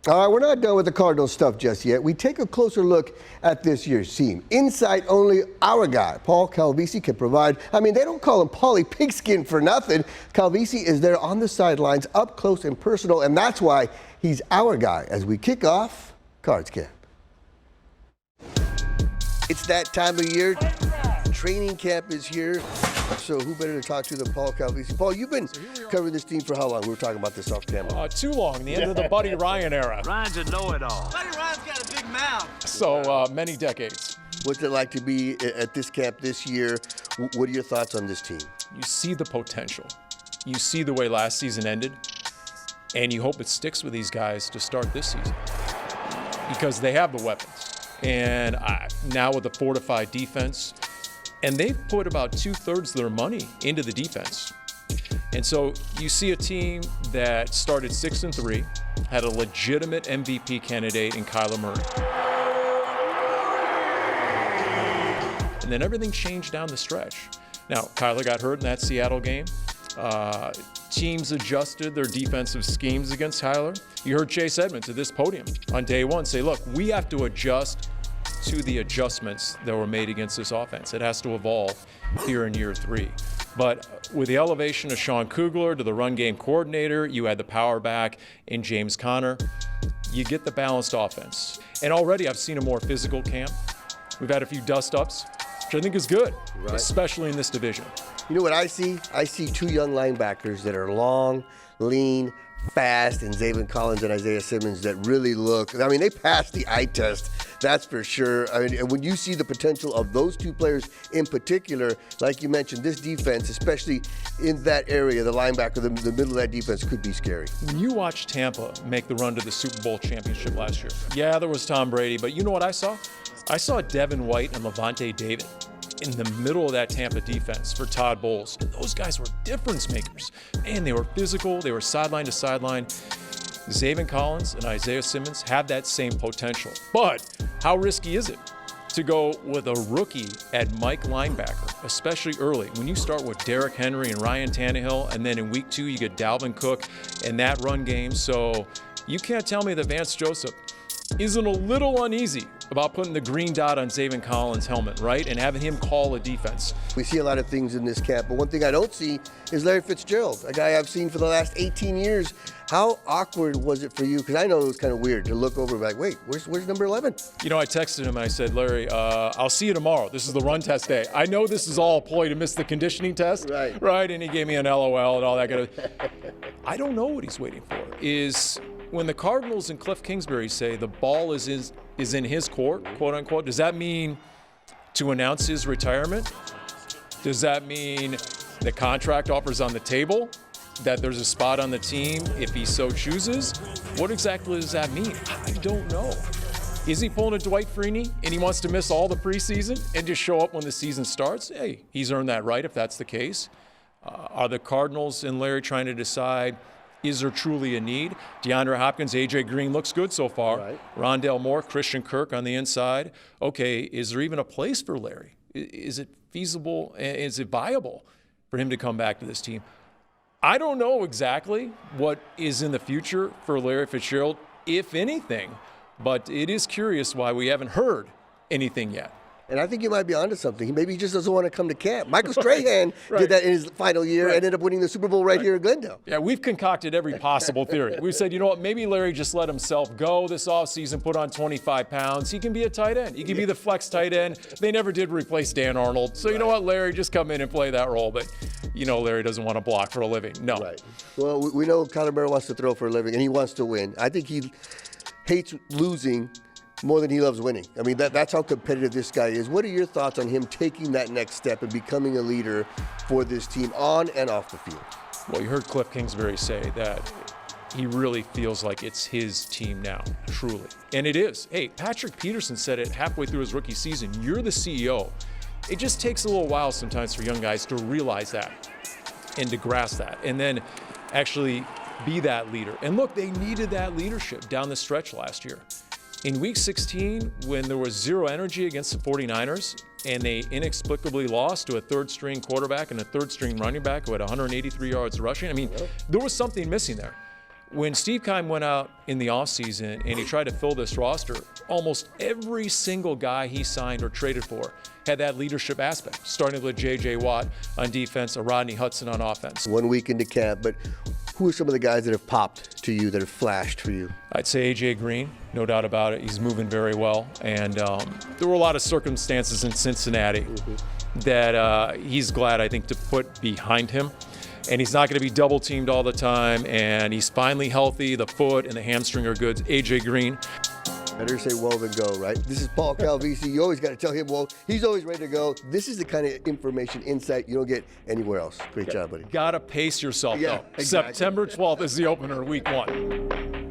All right, we're not done with the Cardinals stuff just yet. We take a closer look at this year's team. Insight only our guy, Paul Calvisi, can provide. I mean, they don't call him Paulie Pigskin for nothing. Calvisi is there on the sidelines, up close and personal, and that's why he's our guy as we kick off Cards Camp. It's that time of year. Training camp is here. So who better to talk to than Paul Calvisi? Paul, you've been covering this team for how long? We were talking about this off camera. Too long. The end of the Buddy Ryan era. Ryan's a know-it-all. Buddy Ryan's got a big mouth. So many decades. What's it like to be at this camp this year? What are your thoughts on this team? You see the potential. You see the way last season ended, and you hope it sticks with these guys to start this season because they have the weapons. And now with the fortified defense, and they've put about 2/3 of their money into the defense. And so you see a team that started 6-3, had a legitimate MVP candidate in Kyler Murray. And then everything changed down the stretch. Now, Kyler got hurt in that Seattle game. Teams adjusted their defensive schemes against Kyler. You heard Chase Edmonds at this podium on day one say, look, we have to adjust to the adjustments that were made against this offense. It has to evolve here in year 3. But with the elevation of Sean Kugler to the run game coordinator, you had the power back in James Conner, you get the balanced offense. And already I've seen a more physical camp. We've had a few dust-ups, which I think is good, right, especially in this division. You know what I see? I see 2 young linebackers that are long, lean, fast, and Zaven Collins and Isaiah Simmons that really look, I mean, they passed the eye test, that's for sure. I mean, and when you see the potential of those 2 players in particular, like you mentioned, this defense, especially in that area, the linebacker, the middle of that defense could be scary. When you watch Tampa make the run to the Super Bowl championship last year, yeah, there was Tom Brady, but you know what I saw? I saw Devin White and Levante David in the middle of that Tampa defense for Todd Bowles. And those guys were difference makers. Man, they were physical. They were sideline to sideline. Zaven Collins and Isaiah Simmons have that same potential. But how risky is it to go with a rookie at Mike linebacker, especially early? When you start with Derrick Henry and Ryan Tannehill, and then in week 2 you get Dalvin Cook and that run game. So you can't tell me that Vance Joseph isn't a little uneasy about putting the green dot on Zaven Collins' helmet, right? And having him call a defense. We see a lot of things in this camp, but one thing I don't see is Larry Fitzgerald, a guy I've seen for the last 18 years. How awkward was it for you? Because I know it was kind of weird to look over and be like, wait, where's number 11? You know, I texted him and I said, Larry, I'll see you tomorrow. This is the run test day. I know this is all a ploy to miss the conditioning test, right? And he gave me an LOL and all that kind of. I don't know what he's waiting for. Is when the Cardinals and Cliff Kingsbury say the ball is in his court, quote unquote, does that mean to announce his retirement? Does that mean the contract offer's on the table? That there's a spot on the team if he so chooses? What exactly does that mean? I don't know. Is he pulling a Dwight Freeney and he wants to miss all the preseason and just show up when the season starts? Hey, he's earned that right if that's the case. Are the Cardinals and Larry trying to decide, is there truly a need? DeAndre Hopkins, A.J. Green looks good so far. Right. Rondale Moore, Christian Kirk on the inside. Okay, is there even a place for Larry? Is it feasible? Is it viable for him to come back to this team? I don't know exactly what is in the future for Larry Fitzgerald, if anything, but it is curious why we haven't heard anything yet. And I think you might be onto something. Maybe he just doesn't want to come to camp. Michael Strahan did that in his final year and ended up winning the Super Bowl here in Glendale. Yeah, we've concocted every possible theory. We said, you know what, maybe Larry just let himself go this offseason, put on 25 pounds. He can be a tight end. He can be the flex tight end. They never did replace Dan Arnold. So you know what, Larry, just come in and play that role. But you know Larry doesn't want to block for a living. No. Right. Well, we know Kyler Murray wants to throw for a living, and he wants to win. I think he hates losing more than he loves winning. I mean, that's how competitive this guy is. What are your thoughts on him taking that next step and becoming a leader for this team on and off the field? Well, you heard Cliff Kingsbury say that he really feels like it's his team now, truly. And it is. Hey, Patrick Peterson said it halfway through his rookie season. You're the CEO. It just takes a little while sometimes for young guys to realize that and to grasp that and then actually be that leader. And look, they needed that leadership down the stretch last year. In week 16, when there was zero energy against the 49ers and they inexplicably lost to a third-string quarterback and a third-string running back who had 183 yards rushing, I mean, there was something missing there. When Steve Keim went out in the offseason and he tried to fill this roster, almost every single guy he signed or traded for had that leadership aspect, starting with J.J. Watt on defense, a Rodney Hudson on offense. 1 week into camp, but who are some of the guys that have popped to you, that have flashed for you? I'd say A.J. Green, no doubt about it. He's moving very well. And there were a lot of circumstances in Cincinnati that he's glad, I think, to put behind him. And he's not going to be double teamed all the time. And he's finally healthy. The foot and the hamstring are good. A.J. Green. Better say well than go, right? This is Paul Calvisi. You always got to tell him, well, he's always ready to go. This is the kind of information, insight you don't get anywhere else. Great job, buddy. Got to pace yourself, though. Exactly. September 12th is the opener, week 1.